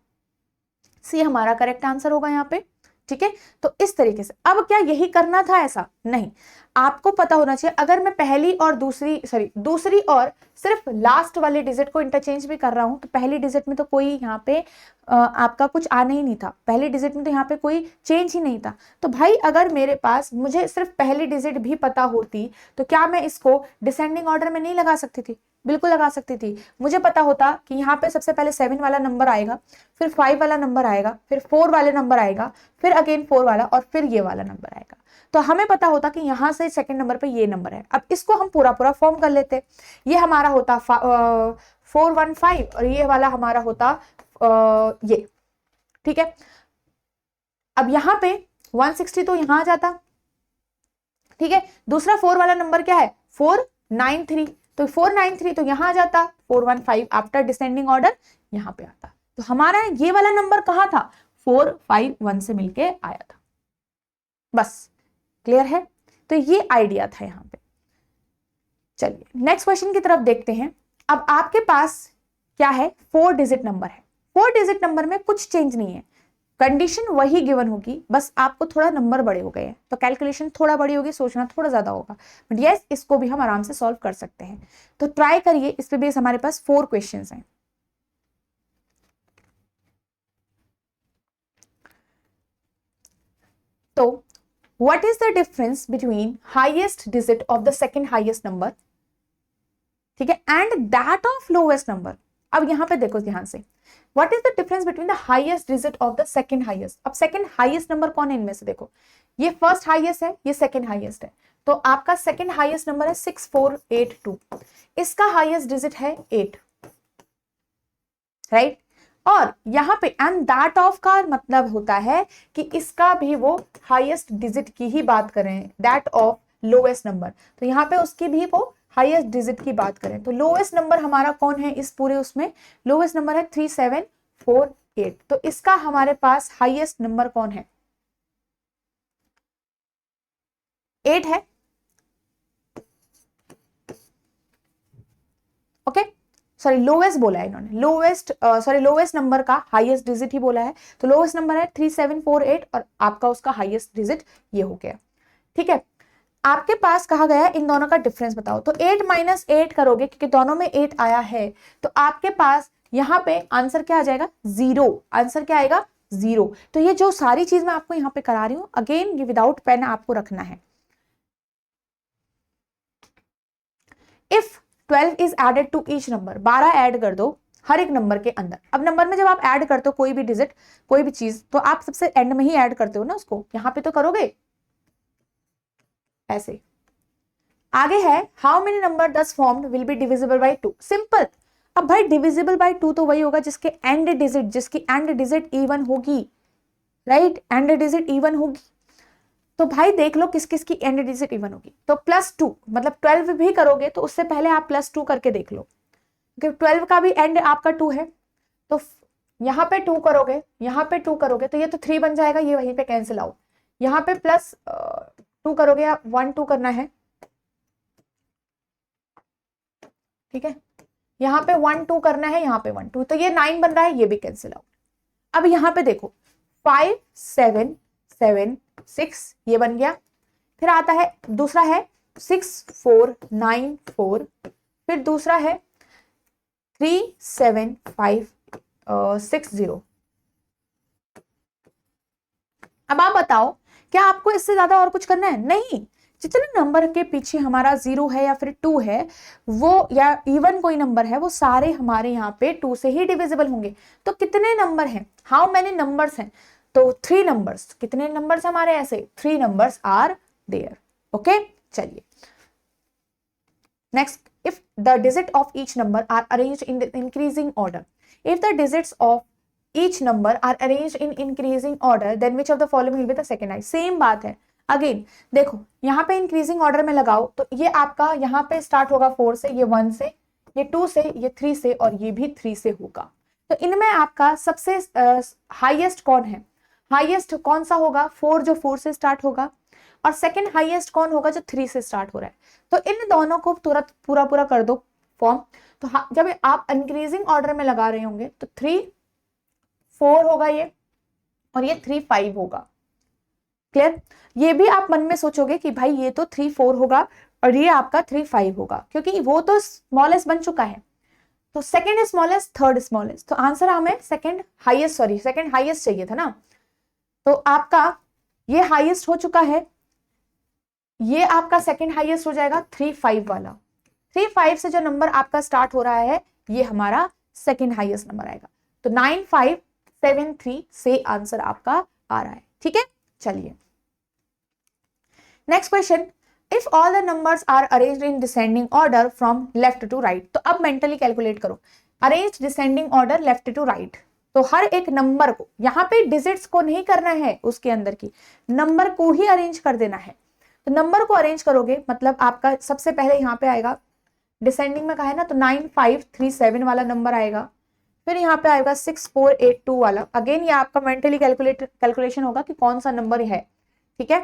सी हमारा करेक्ट आंसर होगा यहाँ पे, ठीक है। तो इस तरीके से, अब क्या यही करना था, ऐसा नहीं, आपको पता होना चाहिए अगर मैं पहली और दूसरी और सिर्फ लास्ट वाले डिजिट को इंटरचेंज भी कर रहा हूं, तो पहली डिजिट में तो कोई यहाँ पे आपका कुछ आना ही नहीं था, पहली डिजिट में तो यहाँ पे कोई चेंज ही नहीं था। तो भाई अगर मेरे पास मुझे सिर्फ पहली डिजिट भी पता होती, तो क्या मैं इसको डिसेंडिंग ऑर्डर में नहीं लगा सकती थी, बिल्कुल लगा सकती थी। मुझे पता होता कि यहाँ पे सबसे पहले 7 वाला नंबर आएगा, फिर 5 वाला नंबर आएगा, फिर 4 वाले नंबर आएगा, फिर अगेन 4 वाला और फिर ये वाला नंबर आएगा। तो हमें पता होता कि यहाँ से सेकंड नंबर पे ये नंबर है। अब इसको हम पूरा फॉर्म कर लेते, ये हमारा होता 415 और ये वाला हमारा होता ये, ठीक है। अब यहाँ पे 160 तो यहाँ आ जाता, ठीक है। दूसरा 4 वाला नंबर क्या है, 493, तो 493 तो यहाँ आ जाता, 415 आफ्टर डिसेंडिंग ऑर्डर यहाँ पे आता। तो हमारा ये वाला नंबर कहाँ था, 451 से मिलके आया था। बस क्लियर है, तो ये आइडिया था यहाँ पे। चलिए नेक्स्ट क्वेश्चन की तरफ देखते हैं। अब आपके पास क्या है, 4 डिजिट नंबर है, 4 डिजिट नंबर में कुछ चेंज नहीं है, कंडीशन वही गिवन होगी, बस आपको थोड़ा नंबर बड़े हो गए हैं, तो कैलकुलेशन थोड़ा बड़ी होगी, सोचना थोड़ा ज्यादा होगा, बट यस इसको भी हम आराम से सॉल्व कर सकते हैं। तो ट्राई करिए, इस पे बेस हमारे पास 4 क्वेश्चंस हैं। तो what is the difference between highest digit of the second highest number, ठीक है, and that of lowest number. अब यहां पे देखो ध्यान से, what is the difference between the highest digit of the second highest. अब सेकंड हाईएस्ट नंबर कौन है इनमें से, देखो ये फर्स्ट हाईएस्ट है, ये सेकंड हाईएस्ट है, तो आपका सेकंड हाईएस्ट नंबर है 6482, इसका हाईएस्ट डिजिट है 8, राइट। और यहां पे एंड दैट ऑफ का मतलब होता है कि इसका भी वो हाईएस्ट डिजिट की ही बात करें, दैट ऑफ लोएस्ट नंबर, तो यहाँ पे उसकी भी वो हाईएस्ट डिजिट की बात करें। तो लोएस्ट नंबर हमारा कौन है इस पूरे उसमें, लोएस्ट नंबर है 3748, 8। तो इसका हमारे पास हाईएस्ट नंबर कौन है? 8 है। ओके, सॉरी लोवेस्ट बोला है इन्होंने, लोवेस्ट नंबर का हाईएस्ट डिजिट ही बोला है। तो लोवेस्ट नंबर है 3748 और आपका उसका हाईएस्ट डिजिट ये हो गया। ठीक है, आपके पास कहा गया है इन दोनों का डिफरेंस बताओ। तो 8 माइनस 8 करोगे क्योंकि दोनों में 8 आया है, तो आपके पास यहाँ पे आंसर क्या आ जाएगा? 0। आंसर क्या आएगा? 0। तो ये जो सारी चीज मैं आपको यहाँ पे करा रही हूँ, अगेन ये विदाउट पेन आपको रखना है। If 12 is added to each number, 12 add कर दो हर एक नंबर के अंदर। अब नंबर में जब आप ऐड करते हो कोई भी डिजिट, कोई भी चीज, तो आप सबसे एंड में ही ऐड करते हो ना उसको, यहाँ पे तो करोगे ऐसे। आगे है how many number thus formed will be divisible bye 2। Simple. अब भाई डिविजिबल बाय 2 तो वही होगा जिसकी एंड डिजिट इवन होगी, राइट? एंड डिजिट इवन होगी। तो भाई देख लो किस किस की एंड डिजिट इवन होगी। तो +2 मतलब 12 भी करोगे तो उससे पहले आप +2 करके देख लो, क्योंकि 12 का भी एंड आपका 2 है। तो यहाँ पे 2 करोगे, यहाँ पे 2 करोगे तो ये तो 3 बन जाएगा, ये वहीं पे कैंसिल आउट। यहाँ पे +2 करोगे, या 1 2 करना है, ठीक है? यहाँ पे 1 2 करना है, यहाँ पे 1 2, तो ये 9 बन रहा है, ये भी कैंसिल आउट। अब यहाँ पे देखो 5 7 7 6 ये बन गया। फिर आता है दूसरा है 6 4 9 4, फिर दूसरा है 3 7 5 6 0। अब आप बताओ क्या आपको इससे ज्यादा और कुछ करना है? नहीं। जितने नंबर के पीछे हमारा 0 है या फिर 2 है, वो या इवन कोई नंबर है, वो सारे हमारे यहाँ पे 2 से ही डिविजिबल होंगे। तो कितने नंबर हैं? हाउ मेनी नंबर्स हैं? तो 3 नंबर्स। कितने नंबर्स हमारे ऐसे? 3 नंबर्स आर देयर। ओके, चलिए next. If the digit of each number are arranged in increasing order, if the digits of each number are arranged in increasing order, then which of the following will be the second highest? Same बात है। Again देखो यहाँ पे increasing order में लगाओ तो ये आपका यहाँ पे स्टार्ट होगा 4 से, ये 1 से, ये 2 से, ये 3 से, और ये भी 3 से होगा। तो इनमें आपका सबसे हाईएस्ट कौन है? हाईएस्ट कौन सा होगा? 4, जो 4 से स्टार्ट होगा। और सेकेंड हाईएस्ट कौन होगा? जो 3 से स्टार्ट हो रहा है। तो इन दोनों को तुरंत पूरा कर दो फॉर्म। तो जब आप इंक्रीजिंग ऑर्डर में लगा रहे होंगे तो 3 4 होगा ये, और ये 3 5 होगा। क्लियर? ये भी आप मन में सोचोगे कि भाई ये तो 3 4 होगा और ये आपका 3 5 होगा, क्योंकि वो तो स्मॉलेस्ट बन चुका है। तो सेकंड स्मॉलेस्ट, थर्ड स्मॉलेस्ट, तो आंसर हमें सेकंड हाईएस्ट चाहिए था ना। तो आपका ये हाईएस्ट हो चुका है, ये आपका सेकंड हाईएस्ट हो जाएगा 3 5 वाला। 3 5 से जो नंबर आपका स्टार्ट हो रहा है ये हमारा सेकंड हाईएस्ट नंबर आएगा। तो 9 5 7 3 से आंसर आपका आ रहा है। ठीक है, चलिए next question. If all the numbers are arranged in descending order from left to right, तो अब मेंटली कैलकुलेट करो। Arrange descending order left to right, तो हर एक नंबर को, यहाँ पे डिजिट्स को नहीं करना है, उसके अंदर की नंबर को ही अरेंज कर देना है। तो नंबर को अरेंज करोगे मतलब आपका सबसे पहले यहाँ पे आएगा, डिसेंडिंग में कहा है ना, तो 9 5 3 7 वाला नंबर आएगा। फिर यहाँ पे आएगा 6 4 8 2 वाला। अगेन ये आपका मेंटली कैलकुलेशन होगा कि कौन सा नंबर है। ठीक है,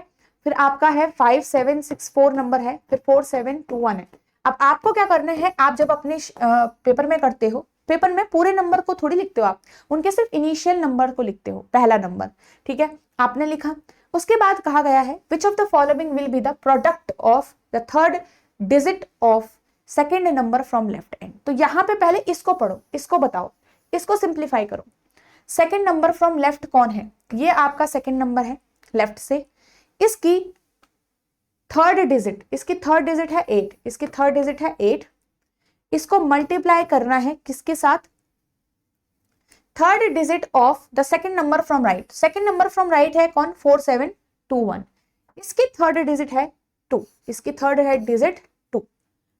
फिर आपका है 5 7 6 4 नंबर है, फिर 4 7 2 1 है। अब आपको क्या करना है, आप जब अपने पेपर में करते हो, पेपर में पूरे नंबर को थोड़ी लिखते हो आप, उनके सिर्फ इनिशियल नंबर को लिखते हो, पहला नंबर। ठीक है, आपने लिखा। उसके बाद कहा गया है which of the following will be the product of the third digit of second number from left and. तो यहाँ पे पहले इसको पढ़ो, इसको बताओ, इसको सिंप्लीफाई करो। सेकेंड नंबर फ्रॉम लेफ्ट कौन है? ये आपका सेकेंड नंबर है लेफ्ट से। इसकी थर्ड डिजिट है 8, इसकी थर्ड डिजिट है 8। इसको मल्टीप्लाई करना है किसके साथ? Third digit of the second number from right. Second number from right है कौन? 4 7 2 1। इसकी थर्ड डिजिट है 2, इसकी थर्ड है डिजिट 2।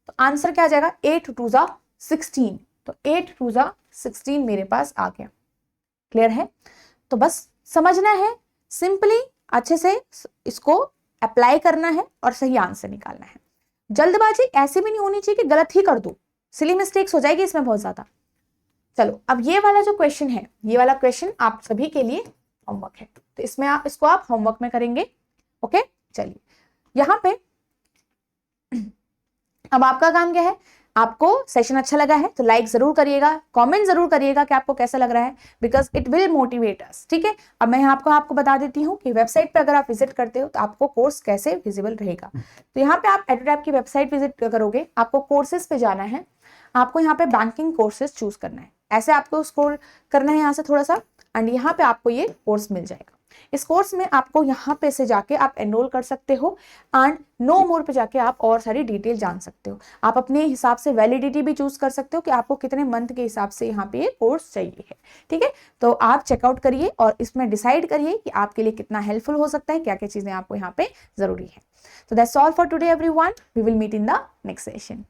तो आंसर क्या आ जाएगा? 8 2 जा 16। तो 8 2 जा 16 मेरे पास आ गया। क्लियर है? तो बस समझना है, सिंपली अच्छे से इसको अप्लाई करना है और सही आंसर निकालना है। जल्दबाजी ऐसी भी नहीं होनी चाहिए कि गलत ही कर दो, सिली मिस्टेक्स हो जाएगी इसमें बहुत ज्यादा। चलो अब ये वाला जो क्वेश्चन है, ये वाला क्वेश्चन आप सभी के लिए होमवर्क है, तो इसमें इसको आप होमवर्क में करेंगे। ओके, चलिए यहाँ पे अब आपका काम क्या है, आपको सेशन अच्छा लगा है तो लाइक जरूर करिएगा, कमेंट जरूर करिएगा कि आपको कैसा लग रहा है, बिकॉज इट विल मोटिवेट अस। ठीक है, अब मैं आपको बता देती हूँ कि वेबसाइट पे अगर आप विजिट करते हो तो आपको कोर्स कैसे विजिबल रहेगा। तो यहाँ पे आप एडुटैब की वेबसाइट विजिट करोगे, आपको कोर्सेज पे जाना है, आपको यहाँ पे बैंकिंग कोर्सेज चूज करना है, ऐसे आपको स्क्रॉल करना है यहाँ से थोड़ा सा, एंड यहाँ पे आपको ये कोर्स मिल जाएगा। इस कोर्स में आपको यहाँ पे से जाके आप एनरोल कर सकते हो एंड नो मोर पे जाके आप और सारी डिटेल जान सकते हो। आप अपने हिसाब से वैलिडिटी भी चूज कर सकते हो कि आपको कितने मंथ के हिसाब से यहाँ पे ये कोर्स चाहिए है। ठीक है, तो आप चेकआउट करिए और इसमें डिसाइड करिए कि आपके लिए कितना हेल्पफुल हो सकता है, क्या क्या चीजें आपको यहाँ पे जरूरी है। So that's all for today everyone. We will meet in the next session.